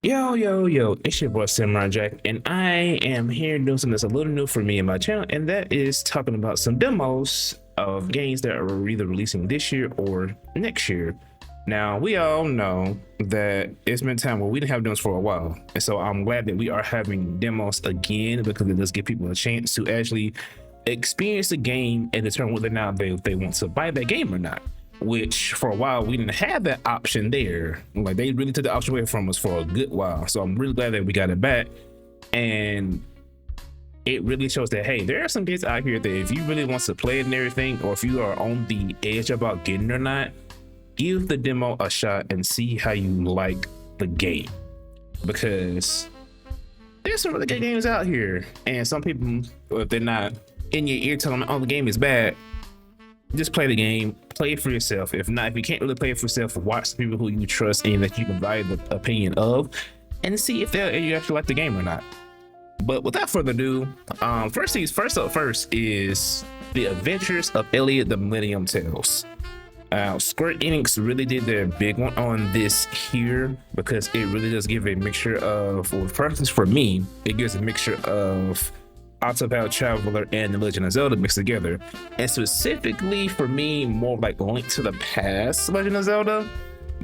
Yo, it's your boy Samurai Jack, and I am here doing something that's a little new for me and my channel, and that is talking about some demos of games that are either releasing this year or next year. Now, we all know that it's been time where we didn't have demos for a while, and so I'm glad that we are having demos again because it does give people a chance to actually experience the game and determine whether or not they want to buy that game or not. Which for a while we didn't have that option there. Like they really took the option away from us for a good while. So I'm really glad that we got it back. And it really shows that, hey, there are some games out here that if you really want to play it and everything, or if you are on the edge about getting or not, give the demo a shot and see how you like the game. Because there's some really good games out here. And some people, if they're not in your ear telling them, oh, the game is bad, just play the game, play it for yourself. If not, if you can't really play it for yourself, watch the people who you trust and that you can value the opinion of, and see if you actually like the game or not. But without further ado, first is the Adventures of Elliot, the Millennium Tales. Square Enix really did their big one on this here because it really does give a mixture of, well, first for me, it gives a mixture of Octopath Traveler and The Legend of Zelda mixed together, and specifically for me, more like Link to the Past Legend of Zelda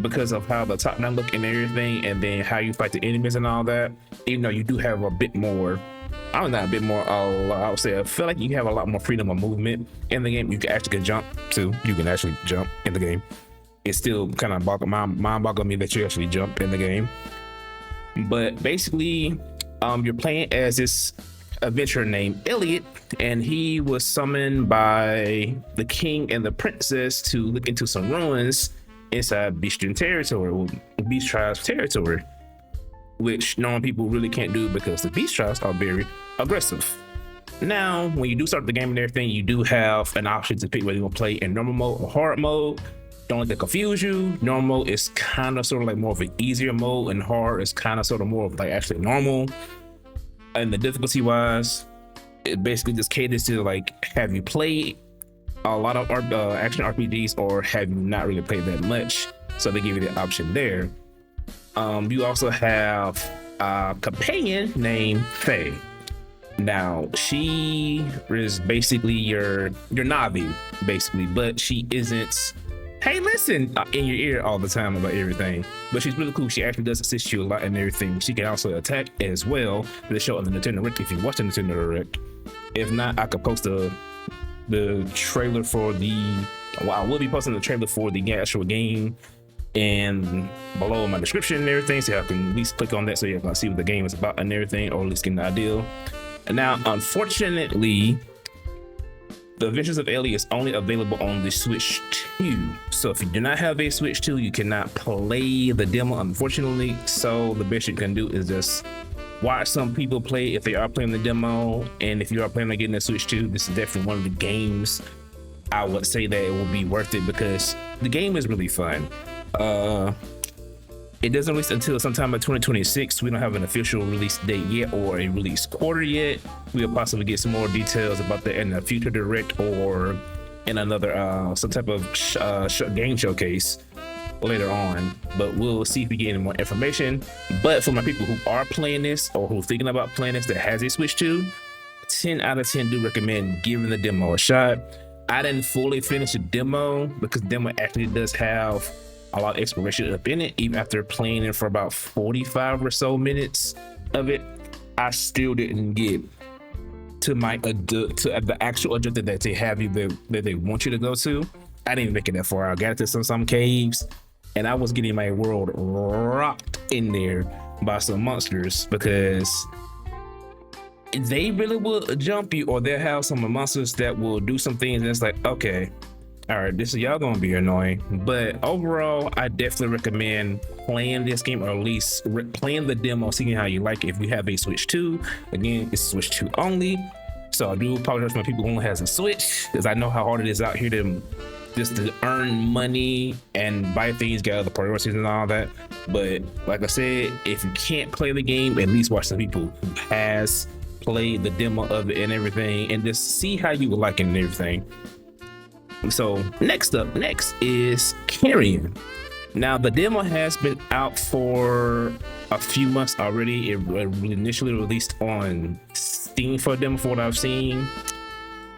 because of how the top down look and everything, and then how you fight the enemies and all that. Even though you do have a bit more, I don't know, a bit more, I would say, I feel like you have a lot more freedom of movement in the game. You can actually jump too. You can actually jump in the game. It still kind of mind boggling me that you actually jump in the game. But basically, you're playing as this adventurer named Elliot, and he was summoned by the king and the princess to look into some ruins inside Beastian territory, or Beast Tribe's territory, which normal people really can't do because the Beast Tribes are very aggressive. Now, when you do start the game and everything, you do have an option to pick whether you want to play in normal mode or hard mode. Don't let that confuse you. Normal is kind of sort of like more of an easier mode, and hard is kind of sort of more of like actually normal. And the difficulty wise, it basically just caters to like, have you played a lot of action RPGs or have you not really played that much? So they give you the option there. You also have a companion named Faye. Now she is basically your Navi, basically, but she isn't, hey, listen, in your ear all the time about everything. But she's really cool. She actually does assist you a lot and everything. She can also attack as well. They show on the Nintendo Direct if you watch the Nintendo Direct. If not, I could post the trailer for I will be posting the trailer for the actual game and below in my description and everything, so y'all can at least click on that so you can see what the game is about and everything, or at least get an idea. And now, unfortunately, The Adventures of Elliot is only available on the Switch 2. So if you do not have a Switch 2, you cannot play the demo, unfortunately. So the best you can do is just watch some people play if they are playing the demo. And if you are planning on getting a Switch 2, this is definitely one of the games I would say that it will be worth it because the game is really fun. It doesn't release until sometime in 2026. We don't have an official release date yet or a release quarter yet. We'll possibly get some more details about that in a future direct or in another some type of game showcase later on. But we'll see if we get any more information. But for my people who are playing this or who are thinking about playing this that has a Switch 2, 10 out of 10 do recommend giving the demo a shot. I didn't fully finish the demo because the demo actually does have a lot of exploration up in it. Even after playing it for about 45 or so minutes of it, I still didn't get to the actual objective that they have you that they want you to go to. I didn't make it that far. I got to some caves, and I was getting my world rocked in there by some monsters because they really will jump you, or they'll have some monsters that will do some things, and it's like, okay, all right, this is y'all gonna be annoying. But overall, I definitely recommend playing this game, or at least playing the demo, seeing how you like it. If you have a Switch 2, again, it's Switch 2 only. So I do apologize for people who only has a Switch, because I know how hard it is out here to just to earn money and buy things, get other priorities and all that. But like I said, if you can't play the game, at least watch some people who has played the demo of it and everything, and just see how you would like it and everything. So next is Cairn. Now, the demo has been out for a few months already. It initially released on Steam for a demo, for what I've seen.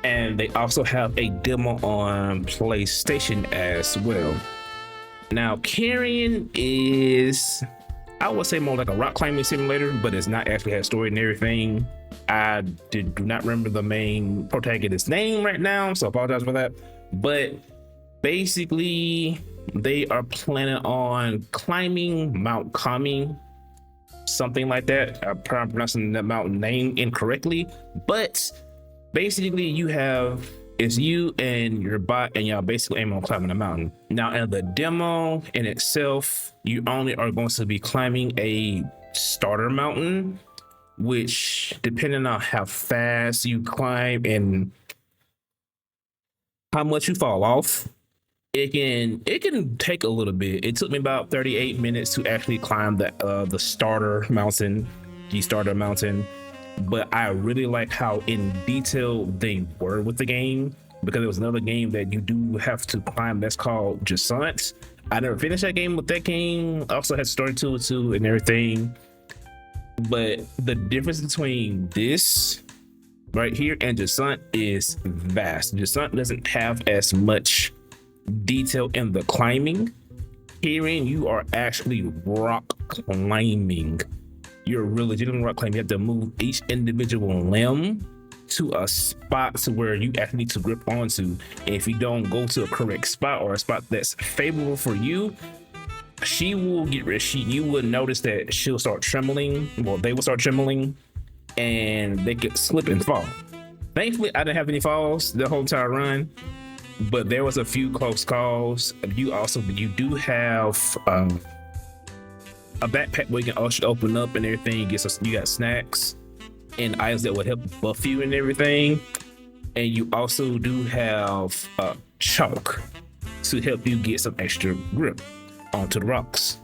And they also have a demo on PlayStation as well. Now, Cairn is, I would say, more like a rock climbing simulator, but it's not actually had story and everything. I do not remember the main protagonist's name right now, so I apologize for that. But basically, they are planning on climbing Mount Kami, something like that. I'm probably pronouncing that mountain name incorrectly, but basically it's you and your bot, and y'all basically aim on climbing the mountain. Now, in the demo in itself, you only are going to be climbing a starter mountain, which, depending on how fast you climb and how much you fall off, it can take a little bit. It took me about 38 minutes to actually climb the starter mountain, but I really like how in detail they were with the game, because there was another game that you do have to climb that's called Jasant. I never finished that game, but that game also has story to it too and everything. But the difference between this right here and Jasant is vast. Jasant doesn't have as much detail in the climbing. Herein, you are actually rock climbing. You're really legitimate rock climbing. You have to move each individual limb to a spot to where you actually need to grip onto. And if you don't go to a correct spot, or a spot that's favorable for you, you would notice that she'll start trembling. Well, they will start trembling, and they could slip and fall. Thankfully, I didn't have any falls the whole entire run, but there was a few close calls. You do have a backpack where you can also open up and everything. You got snacks and items that would help buff you and everything. And you also do have chalk to help you get some extra grip onto the rocks.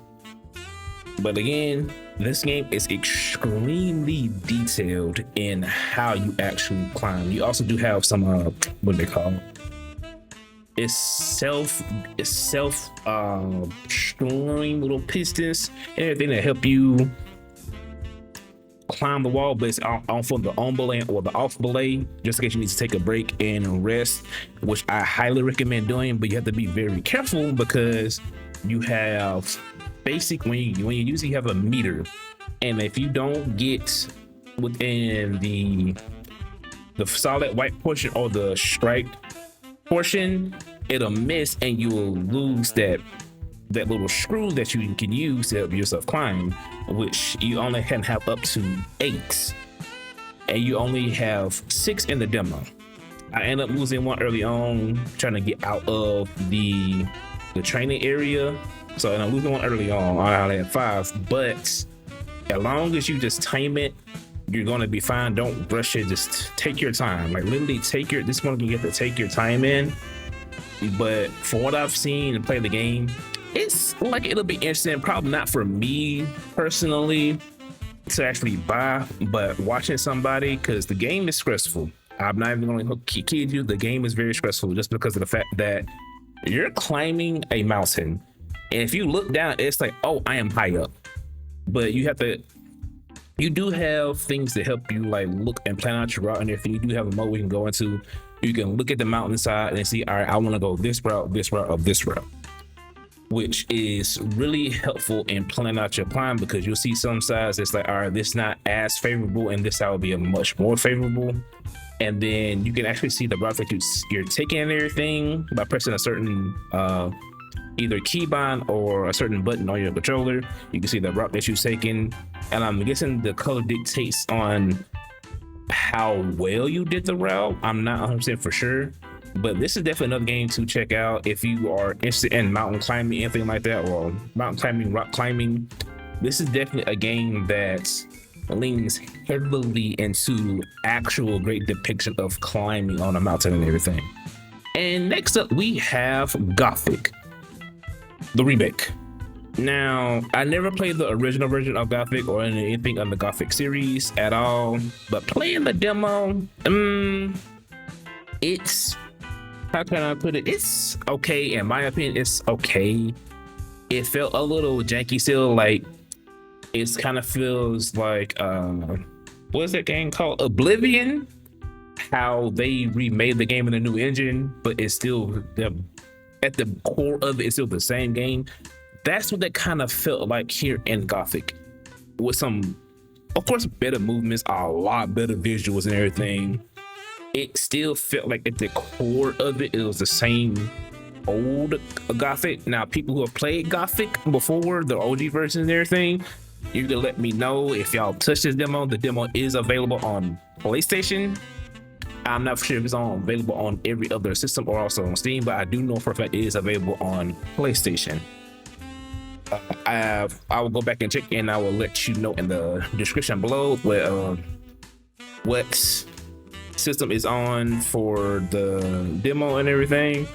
But again, this game is extremely detailed in how you actually climb. You also do have some what they call it's self destroying little pistons and everything that help you climb the wall, but it's on for the on belay or the off belay, just in case you need to take a break and rest, which I highly recommend doing. But you have to be very careful, because you have when you usually have a meter, and if you don't get within the solid white portion or the striped portion, it'll miss, and you will lose that little screw that you can use to help yourself climb, which you only can have up to 8, and you only have 6 in the demo. I ended up losing one early on trying to get out of the training area, so I'm losing one early on. I only had 5, but as long as you just time it, you're gonna be fine. Don't rush it. Just take your time. Like, literally this one you have to take your time in. But for what I've seen and played the game, it's like it'll be interesting. Probably not for me personally to actually buy, but watching somebody, because the game is stressful. I'm not even gonna kid you. The game is very stressful just because of the fact that you're climbing a mountain, and if you look down, it's like, oh, I am high up. But you do have things to help you like look and plan out your route and everything. You do have a mode we can go into. You can look at the mountainside and see, all right, I want to go this route, or this route, which is really helpful in planning out your climb, because you'll see some sides that's like, all right, this is not as favorable, and this side will be a much more favorable. And then you can actually see the route that you're taking and everything by pressing a certain either keybind or a certain button on your controller. You can see the route that you're taking, and I'm guessing the color dictates on how well you did the route. I'm not 100% for sure, but this is definitely another game to check out if you are interested in mountain climbing, anything like that, or mountain climbing, rock climbing. This is definitely a game that leans heavily into actual great depiction of climbing on a mountain and everything. And next up, we have Gothic, the remake. Now, I never played the original version of Gothic or anything on the Gothic series at all, but playing the demo, it's, how can I put it? It's okay. In my opinion, it's okay. It felt a little janky still, like it kind of feels like what is that game called? Oblivion. How they remade the game in a new engine, but it's still at the core of it, it's still the same game. That's what that kind of felt like here in Gothic, with some, of course, better movements, a lot better visuals and everything. It still felt like at the core of it, it was the same old Gothic. Now, people who have played Gothic before, the OG version and everything, you can let me know if y'all touch this demo. The demo is available on PlayStation. I'm not sure if it's available on every other system or also on Steam, but I do know for a fact it is available on PlayStation. I will go back and check, and I will let you know in the description below what system is on for the demo and everything.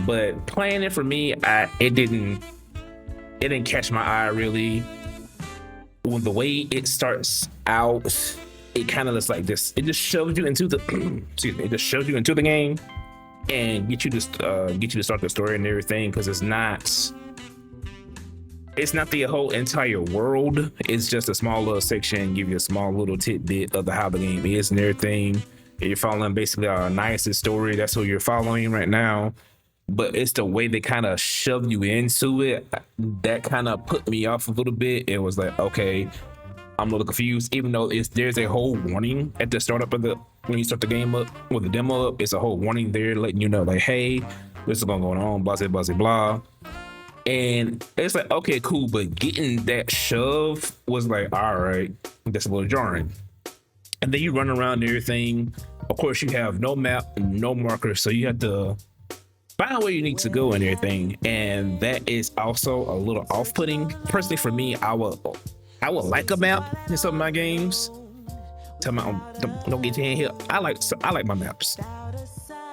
But playing it for me, it didn't catch my eye really. When the way it starts out, it kind of looks like this. It just shows you into the excuse me. It just shows you into the game and get you to start the story and everything, because it's not the whole entire world. It's just a small little section, give you a small little tidbit of how the game is and everything. And you're following basically Nice's story. That's who you're following right now. But it's the way they kind of shove you into it that kind of put me off a little bit. It was like, okay, I'm a little confused, even though there's a whole warning at the startup of when you start the game up with the demo up. It's a whole warning there letting you know, like, hey, this is going on, blah blah blah blah. And it's like, okay, cool, but getting that shove was like, all right, that's a little jarring. And then you run around and everything. Of course, you have no map, no marker, so you have to find where you need to go and everything. And that is also a little off-putting. Personally, for me, I would like a map in some of my games. Don't get your hand here. I like my maps.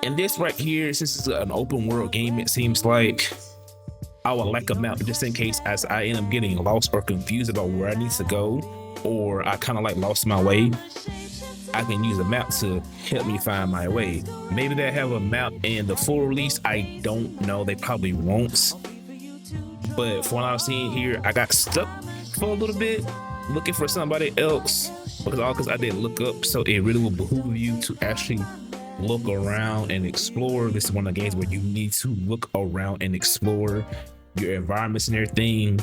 And this right here, since it's an open world game, it seems like I would like a map just in case as I end up getting lost or confused about where I need to go, or I kind of like lost my way. I can use a map to help me find my way. Maybe they have a map in the full release. I don't know. They probably won't. But from what I've seen here, I got stuck for a little bit looking for somebody else because I didn't look up. So it really will behoove you to actually look around and explore. This is one of the games where you need to look around and explore your environments and everything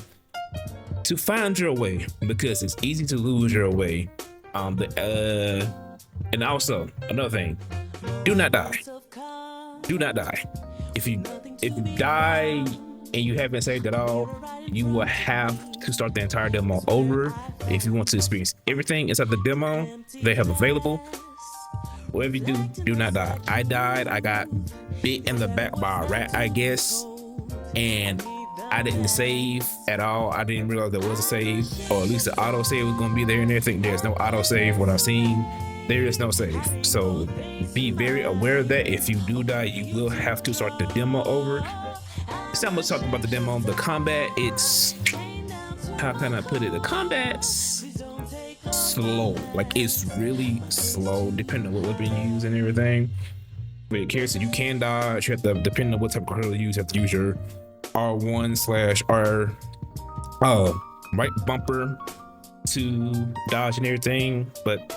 to find your way, because it's easy to lose your way. And also another thing, do not die. Do not die. If you die and you haven't saved at all, you will have to start the entire demo over. If you want to experience everything inside the demo they have available, whatever you do not die. I died. I got bit in the back by a rat, I guess, and I didn't save at all. I didn't realize there was a save, or at least the auto save was going to be there and everything. There's no auto save. What I've seen, there is no save. So be very aware of that. If you do die, you will have to start the demo over. So I'm going to talk about the demo. The combat, it's, how can I put it? The combat's slow. Like, it's really slow depending on what weapon you use and everything. But it carries, so you can dodge. You have to, depending on what type of controller you use, you have to use your R1/R right bumper to dodge and everything. But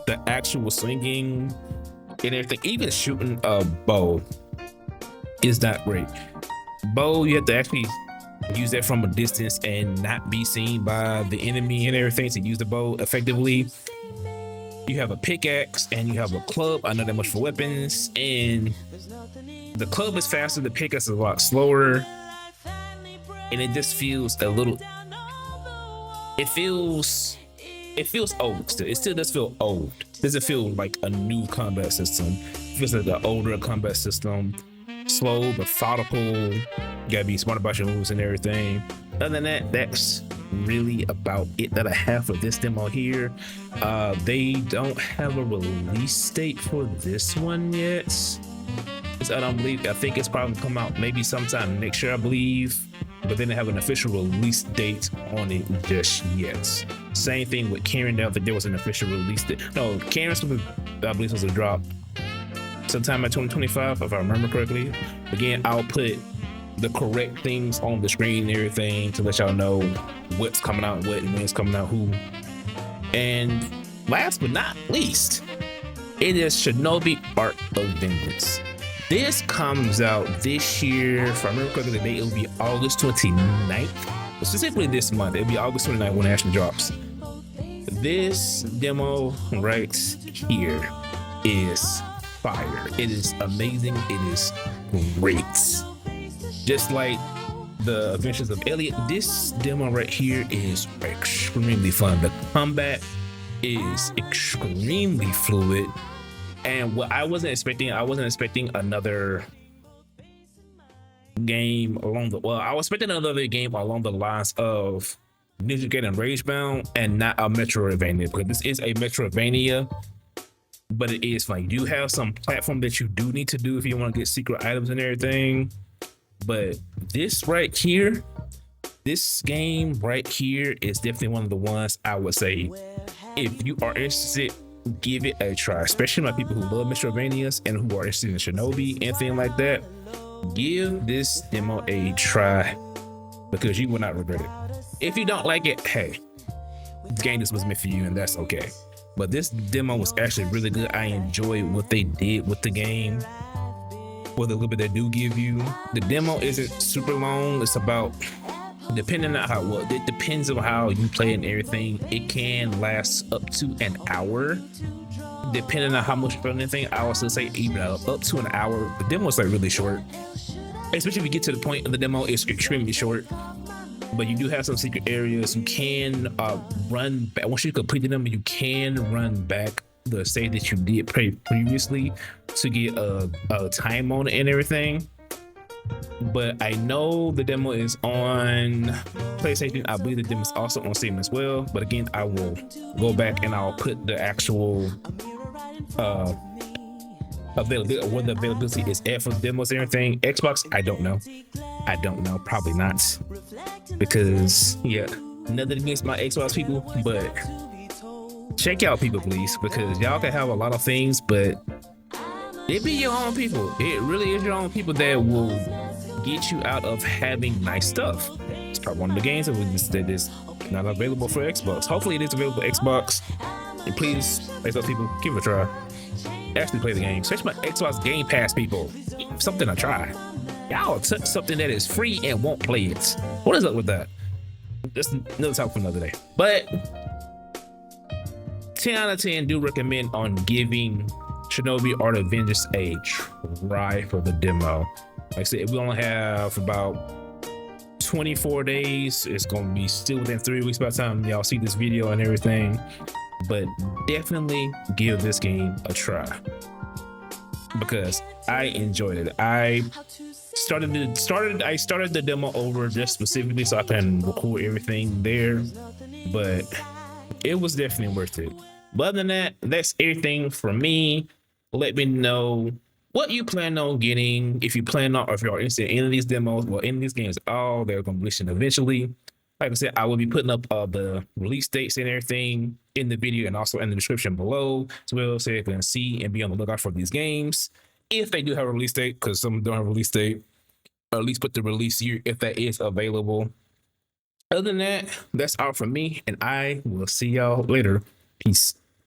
the actual swinging and everything, even shooting a bow, is not great. Bow, you have to actually use that from a distance and not be seen by the enemy and everything to use the bow effectively. You have a pickaxe and you have a club. I know that much for weapons, and the club is faster, the pickaxe is a lot slower, and it just feels a little, it feels old still. It still does feel old. It doesn't feel like a new combat system. It feels like the older combat system. Slow, methodical, you gotta be smart about your moves and everything. Other than that, that's really about it that I have for this demo here. They don't have a release date for this one yet. I think it's probably come out maybe sometime next year, I believe, but they didn't have an official release date on it just yet. Same thing with Cairn. I don't think there was an official release date. No, Cairn's I believe was a drop sometime in 2025, if I remember correctly. Again, I'll put the correct things on the screen and everything to let y'all know what's coming out, what and when's coming out, who. And last but not least, it is Shinobi Art of Vengeance. This comes out this year. If I remember correctly, the date, it'll be August 29th. Specifically this month, it'll be August 29th when it actually drops. This demo right here is fire. It is amazing. It is great. Just like the Adventures of Elliot, this demo right here is extremely fun. The combat is extremely fluid. And what I wasn't expecting another game along the, well, I was expecting another game along the lines of Ninja Gaiden Ragebound and not a Metroidvania, because this is a Metroidvania, but it is fun. You do have some platform that you do need to do if you want to get secret items and everything. But this right here, this game right here is definitely one of the ones I would say, if you are interested, give it a try, especially my people who love Metroidvanias and who are interested in Shinobi, anything like that. Give this demo a try because you will not regret it. If you don't like it, hey, this game just was meant for you and that's okay. But this demo was actually really good. I enjoyed what they did with the game, for the little bit they do give you. The demo isn't super long. It's about, depending on how, well, it depends on how you play and everything. It can last up to an hour, depending on how much you play and anything. I also say even up to an hour. The demo is like really short, especially if you get to the point of the demo. It's extremely short, but you do have some secret areas. You can run back once you complete them. You can run back the save that you did previously to get a time on it and everything. But I know the demo is on PlayStation. I believe the demo is also on Steam as well. But again, I will go back and I'll put the actual availability, what the availability is at for the demos and everything. Xbox, I don't know. Probably not, because yeah, nothing against my Xbox people, but check out people, please, because y'all can have a lot of things, but it be your own people. It really is your own people that will get you out of having nice stuff. It's probably one of the games that is not available for Xbox. Hopefully it is available for Xbox. And please, Xbox people, give it a try. Actually play the game, especially my Xbox Game Pass people. Something to try. Y'all took something that is free and won't play it. What is up with that? That's another topic for another day. But 10 out of 10 do recommend on giving Shinobi Art of Vengeance a try for the demo. Like I said, we only have about 24 days. It's gonna be still within 3 weeks by the time y'all see this video and everything. But definitely give this game a try because I enjoyed it. I started the demo over just specifically so I can record everything there, but it was definitely worth it. But other than that, that's everything from me. Let me know what you plan on getting, if you plan on, or if you're interested in any of these demos, well, in these games at all. They're going to be releasing eventually. Like I said, I will be putting up the release dates and everything in the video and also in the description below as well, so you can see and be on the lookout for these games. If they do have a release date, because some don't have a release date, or at least put the release year if that is available. Other than that, that's all from me, and I will see y'all later. Peace.